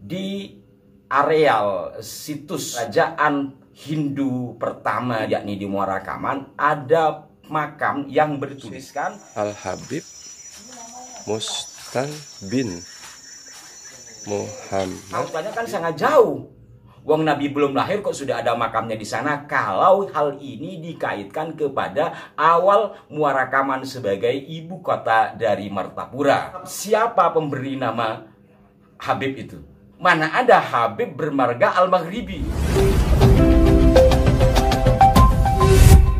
di areal situs kerajaan Hindu pertama, yakni di Muara Kaman, ada makam yang bertuliskan Al-Habib Mustan bin Muhammad. Maksudnya kan sangat jauh. Wong Nabi belum lahir kok sudah ada makamnya di sana. Kalau hal ini dikaitkan kepada awal Muara Kaman sebagai ibu kota dari Martapura. Siapa pemberi nama Habib itu? Mana ada Habib bermarga Al-Maghribi?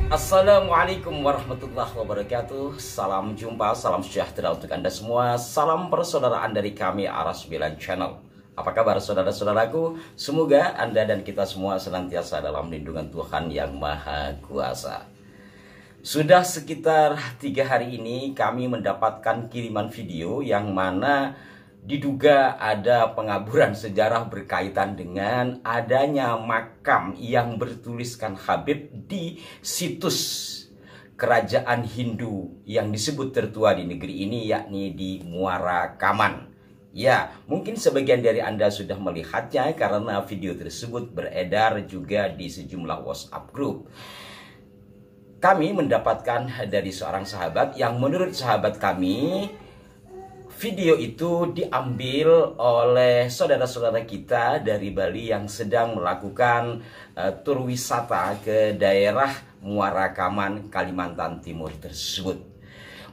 Assalamualaikum warahmatullahi wabarakatuh. Salam jumpa, salam sejahtera untuk Anda semua. Salam persaudaraan dari kami Aras Bilan Channel. Apa kabar saudara-saudaraku? Semoga Anda dan kita semua senantiasa dalam lindungan Tuhan yang Maha Kuasa. Sudah sekitar 3 hari ini kami mendapatkan kiriman video yang mana diduga ada pengaburan sejarah berkaitan dengan adanya makam yang bertuliskan Habib di situs kerajaan Hindu yang disebut tertua di negeri ini, yakni di Muara Kaman. Ya, mungkin sebagian dari Anda sudah melihatnya karena video tersebut beredar juga di sejumlah WhatsApp group. Kami mendapatkan dari seorang sahabat yang menurut sahabat kami, video itu diambil oleh saudara-saudara kita dari Bali yang sedang melakukan tur wisata ke daerah Muara Kaman, Kalimantan Timur tersebut.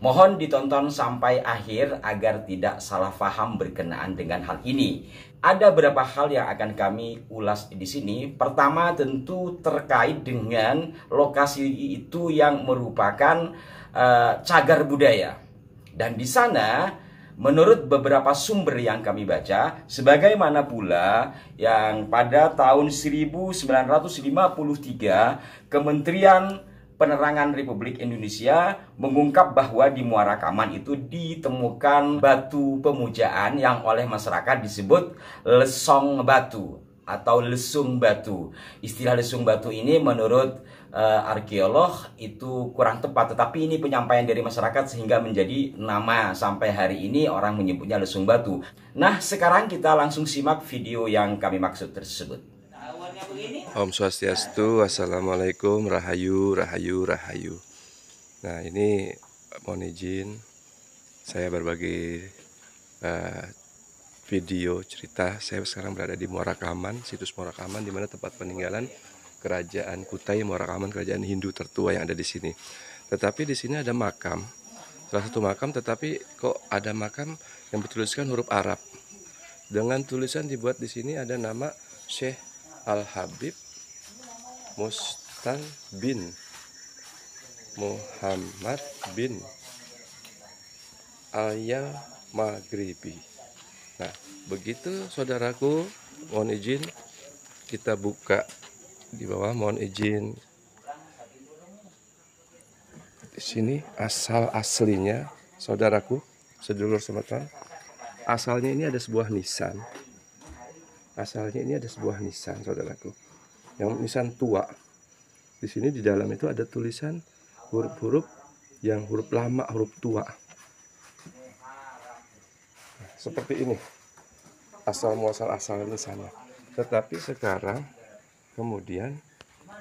Mohon ditonton sampai akhir agar tidak salah paham berkenaan dengan hal ini. Ada beberapa hal yang akan kami ulas di sini. Pertama tentu terkait dengan lokasi itu yang merupakan cagar budaya. Dan di sana menurut beberapa sumber yang kami baca, sebagaimana pula yang pada tahun 1953 Kementerian Penerangan Republik Indonesia mengungkap bahwa di Muara Kaman itu ditemukan batu pemujaan yang oleh masyarakat disebut lesong batu atau lesung batu. Istilah lesung batu ini menurut arkeolog itu kurang tepat, tetapi ini penyampaian dari masyarakat sehingga menjadi nama sampai hari ini orang menyebutnya lesung batu. Nah, sekarang kita langsung simak video yang kami maksud tersebut. Om Swastiastu, Assalamualaikum, Rahayu, Rahayu, Rahayu. Nah, ini mohon izin saya berbagi video cerita. Saya sekarang berada di Muara Kaman, situs Muara Kaman, di mana tempat peninggalan kerajaan Kutai Muara Kaman, kerajaan Hindu tertua yang ada di sini. Tetapi di sini ada makam, salah satu makam, tetapi kok ada makam yang bertuliskan huruf Arab. Dengan tulisan dibuat di sini ada nama Syekh Al-Habib Mustan bin Muhammad bin Al-Maghribi. Nah, begitu saudaraku, mohon izin kita buka di bawah, mohon izin. Di sini asal aslinya saudaraku, sedulur sematan, asalnya ini ada sebuah nisan. Asalnya ini ada sebuah nisan, saudaraku, yang nisan tua. Di sini di dalam itu ada tulisan huruf-huruf yang huruf lama, huruf tua. Nah, seperti ini asal muasal asal nisannya. Tetapi sekarang kemudian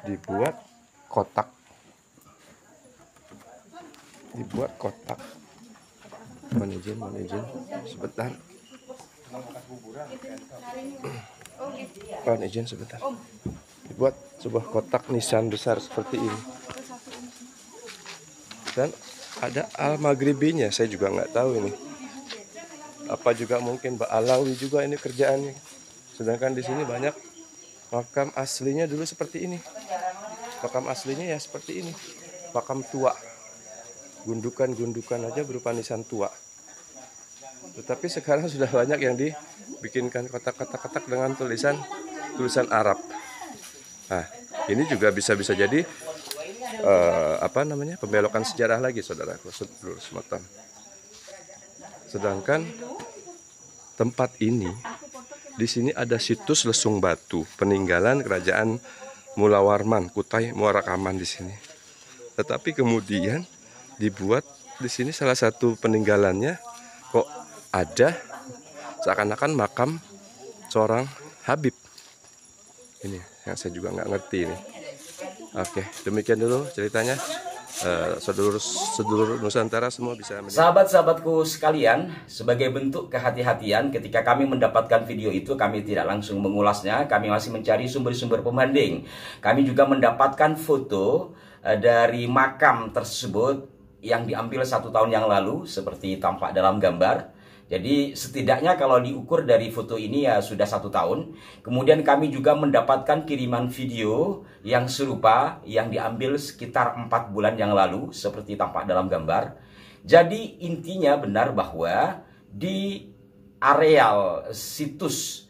dibuat kotak, mohon izin sebentar. Mohon izin sebentar. Dibuat sebuah kotak nisan besar seperti ini. Dan ada Al-Maghribinya, saya juga nggak tahu ini. Apa juga mungkin Ba'alawi juga ini kerjaannya. Sedangkan di sini banyak makam aslinya dulu seperti ini. Makam aslinya ya seperti ini. Makam tua. Gundukan-gundukan aja berupa nisan tua. Tetapi sekarang sudah banyak yang dibikinkan kotak-kotak dengan tulisan Arab. Nah, ini juga bisa jadi pembelokan sejarah lagi, saudaraku, sedulur sematan. Sedangkan tempat ini, di sini ada situs lesung batu peninggalan kerajaan Mulawarman, Kutai Muara Kaman di sini. Tetapi kemudian dibuat di sini salah satu peninggalannya kok ada seakan-akan makam seorang Habib. Ini yang saya juga nggak ngerti ini. Oke, demikian dulu ceritanya. Sedulur Nusantara semua bisa Sahabat-sahabatku sekalian, sebagai bentuk kehati-hatian ketika kami mendapatkan video itu, kami tidak langsung mengulasnya. Kami masih mencari sumber-sumber pembanding. Kami juga mendapatkan foto dari makam tersebut yang diambil 1 tahun yang lalu, seperti tampak dalam gambar. Jadi setidaknya kalau diukur dari foto ini ya sudah 1 tahun. Kemudian kami juga mendapatkan kiriman video yang serupa yang diambil sekitar 4 bulan yang lalu, seperti tampak dalam gambar. Jadi intinya benar bahwa di areal situs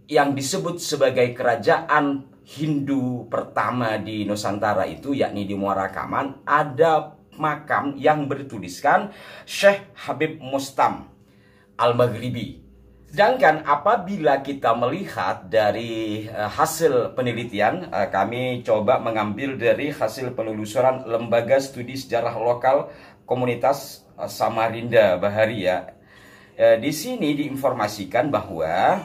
yang disebut sebagai kerajaan Hindu pertama di Nusantara itu, yakni di Muara Kaman, ada makam yang bertuliskan Syekh Habib Mustam Al-Maghribi. Sedangkan apabila kita melihat dari hasil penelitian, kami coba mengambil dari hasil penelusuran Lembaga Studi Sejarah Lokal Komunitas Samarinda Baharia. Di sini diinformasikan bahwa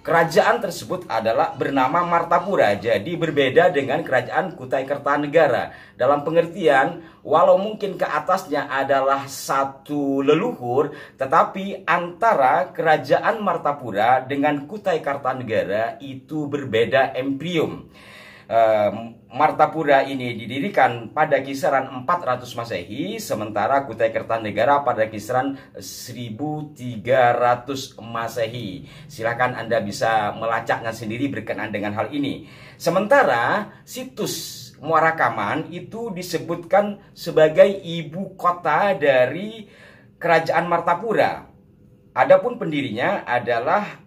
kerajaan tersebut adalah bernama Martapura, jadi berbeda dengan kerajaan Kutai Kertanegara. Dalam pengertian, walau mungkin ke atasnya adalah satu leluhur, tetapi antara kerajaan Martapura dengan Kutai Kartanegara itu berbeda embryom. Martapura ini didirikan pada kisaran 400 Masehi, sementara Kutai Kertanegara pada kisaran 1300 Masehi. Silakan Anda bisa melacaknya sendiri berkenaan dengan hal ini. Sementara situs Muara Kaman itu disebutkan sebagai ibu kota dari kerajaan Martapura. Adapun pendirinya adalah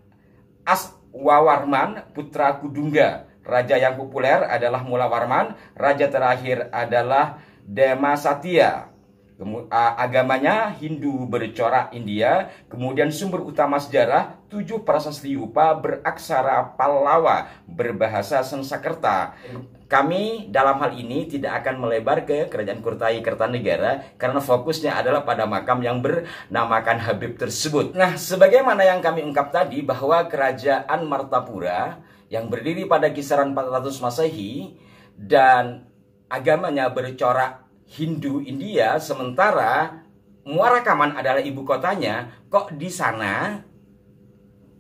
Aswawarman Putra Kudungga. Raja yang populer adalah Mulawarman, raja terakhir adalah Demasatya. Agamanya Hindu bercorak India. Kemudian sumber utama sejarah, 7 prasasti Yupa beraksara Pallawa berbahasa Sanskerta. Kami dalam hal ini tidak akan melebar ke kerajaan Kutai Kertanegara karena fokusnya adalah pada makam yang bernamakan Habib tersebut. Nah, sebagaimana yang kami ungkap tadi bahwa kerajaan Martapura yang berdiri pada kisaran 400 Masehi dan agamanya bercorak Hindu India, sementara Muara Kaman adalah ibu kotanya, kok di sana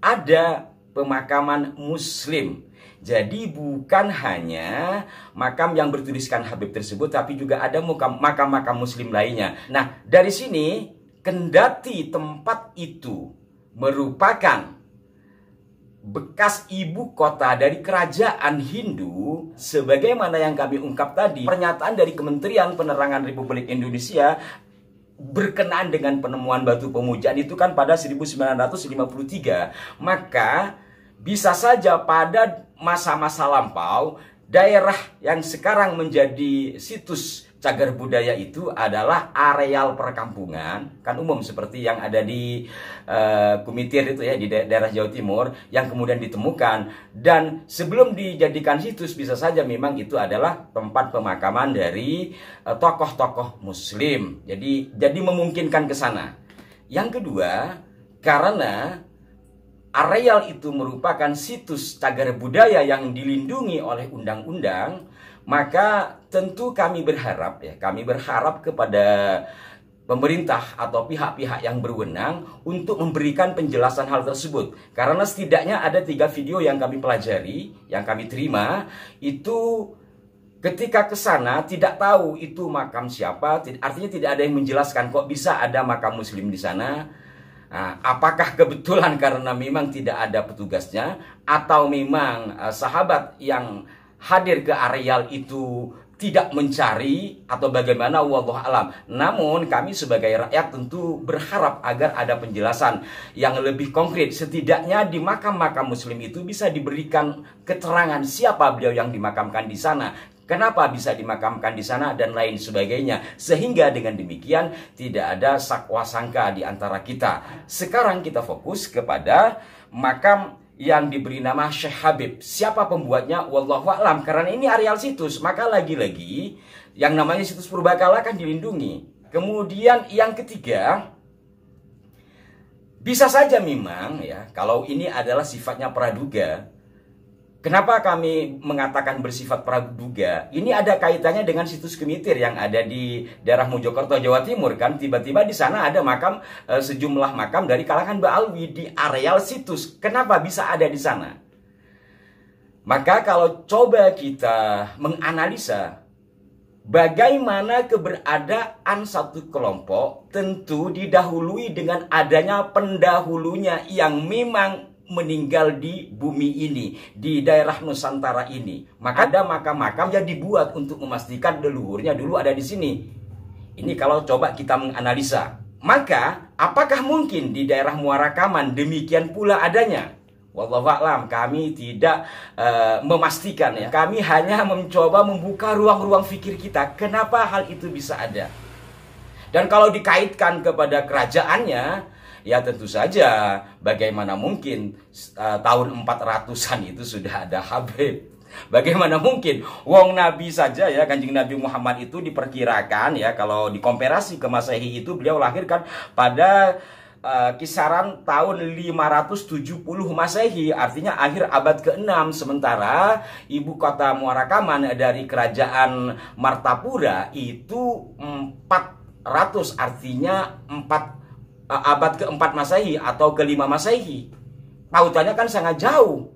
ada pemakaman Muslim. Jadi bukan hanya makam yang bertuliskan Habib tersebut, tapi juga ada makam-makam Muslim lainnya. Nah, dari sini kendati tempat itu merupakan bekas ibu kota dari kerajaan Hindu, sebagaimana yang kami ungkap tadi, pernyataan dari Kementerian Penerangan Republik Indonesia berkenaan dengan penemuan batu pemujaan itu kan pada 1953. Maka bisa saja pada masa-masa lampau daerah yang sekarang menjadi situs cagar budaya itu adalah areal perkampungan, kan umum seperti yang ada di Kumitir itu ya, di daerah Jawa Timur, yang kemudian ditemukan. Dan sebelum dijadikan situs, bisa saja memang itu adalah tempat pemakaman dari tokoh-tokoh Muslim. Jadi memungkinkan ke sana. Yang kedua, karena areal itu merupakan situs cagar budaya yang dilindungi oleh undang-undang, maka tentu kami berharap kepada pemerintah atau pihak-pihak yang berwenang untuk memberikan penjelasan hal tersebut. Karena setidaknya ada 3 video yang kami pelajari, yang kami terima, itu ketika ke sana tidak tahu itu makam siapa, artinya tidak ada yang menjelaskan kok bisa ada makam Muslim di sana. Nah, apakah kebetulan karena memang tidak ada petugasnya, atau memang sahabat yang hadir ke areal itu tidak mencari, atau bagaimana, wallahu alam. Namun kami sebagai rakyat tentu berharap agar ada penjelasan yang lebih konkret. Setidaknya di makam-makam Muslim itu bisa diberikan keterangan siapa beliau yang dimakamkan di sana, kenapa bisa dimakamkan di sana, dan lain sebagainya. Sehingga dengan demikian tidak ada sakwa sangka di antara kita. Sekarang kita fokus kepada makam yang diberi nama Syekh Habib. Siapa pembuatnya? Wallahu a'lam. Karena ini areal situs, maka lagi-lagi yang namanya situs purbakala kan dilindungi. Kemudian yang ketiga, Bisa saja memang ya, kalau ini adalah sifatnya praduga. Kenapa kami mengatakan bersifat praduga? Ini ada kaitannya dengan situs Kemitir yang ada di daerah Mojokerto, Jawa Timur kan. Tiba-tiba di sana ada makam, sejumlah makam dari kalangan Ba'alwi di areal situs. Kenapa bisa ada di sana? Maka kalau coba kita menganalisa bagaimana keberadaan satu kelompok, tentu didahului dengan adanya pendahulunya yang memang meninggal di bumi ini, di daerah Nusantara ini. Maka ada makam-makam yang dibuat untuk memastikan leluhurnya dulu ada di sini. Ini kalau coba kita menganalisa. Maka apakah mungkin di daerah Muara Kaman demikian pula adanya? Wallahualam, kami tidak memastikan ya. Kami hanya mencoba membuka ruang-ruang fikir kita. Kenapa hal itu bisa ada? Dan kalau dikaitkan kepada kerajaannya, ya tentu saja bagaimana mungkin tahun 400-an itu sudah ada Habib. Bagaimana mungkin? Wong Nabi saja ya, Kanjeng Nabi Muhammad itu diperkirakan ya, kalau dikomparasi ke Masehi itu beliau lahirkan pada kisaran tahun 570 Masehi, artinya akhir abad ke-6. Sementara ibu kota Muara Kaman dari kerajaan Martapura itu 400, artinya abad ke-4 Masehi atau ke-5 Masehi. Pautannya kan sangat jauh.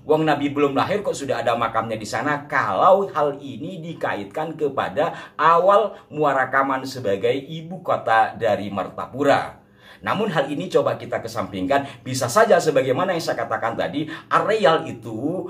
Wong Nabi belum lahir kok sudah ada makamnya di sana. Kalau hal ini dikaitkan kepada awal Muara Kaman sebagai ibu kota dari Martapura. Namun hal ini coba kita kesampingkan. Bisa saja sebagaimana yang saya katakan tadi, areal itu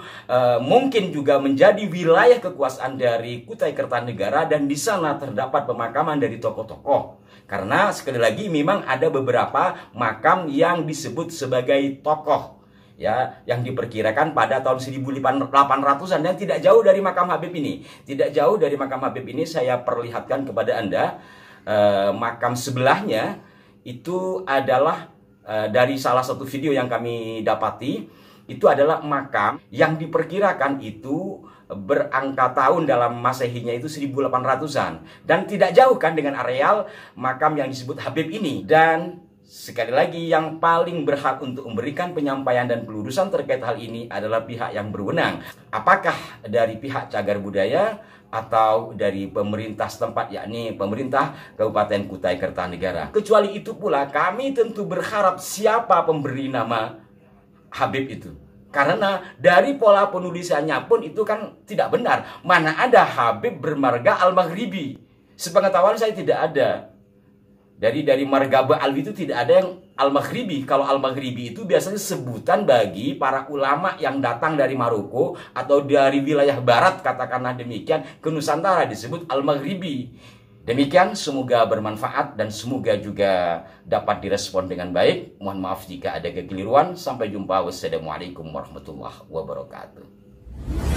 mungkin juga menjadi wilayah kekuasaan dari Kutai Kertanegara, dan di sana terdapat pemakaman dari tokoh-tokoh. Karena sekali lagi memang ada beberapa makam yang disebut sebagai tokoh ya, yang diperkirakan pada tahun 1800-an, yang tidak jauh dari makam Habib ini. Tidak jauh dari makam Habib ini saya perlihatkan kepada Anda makam sebelahnya. Itu adalah dari salah satu video yang kami dapati, itu adalah makam yang diperkirakan itu berangka tahun dalam Masehinya itu 1800-an. Dan tidak jauh kan dengan areal makam yang disebut Habib ini. Dan sekali lagi yang paling berhak untuk memberikan penyampaian dan pelurusan terkait hal ini adalah pihak yang berwenang. Apakah dari pihak cagar budaya atau dari pemerintah setempat, yakni pemerintah Kabupaten Kutai Kertanegara. Kecuali itu pula kami tentu berharap siapa pemberi nama Habib itu. Karena dari pola penulisannya pun itu kan tidak benar. Mana ada Habib bermarga Al-Maghribi? Sepengetahuan saya tidak ada. Dari marga Ba'alwi itu tidak ada yang Al-Maghribi. Kalau Al-Maghribi itu biasanya sebutan bagi para ulama yang datang dari Maroko atau dari wilayah barat, katakanlah demikian, ke Nusantara, disebut Al-Maghribi. Demikian, semoga bermanfaat dan semoga juga dapat direspon dengan baik. Mohon maaf jika ada kekeliruan. Sampai jumpa. Wassalamualaikum warahmatullahi wabarakatuh.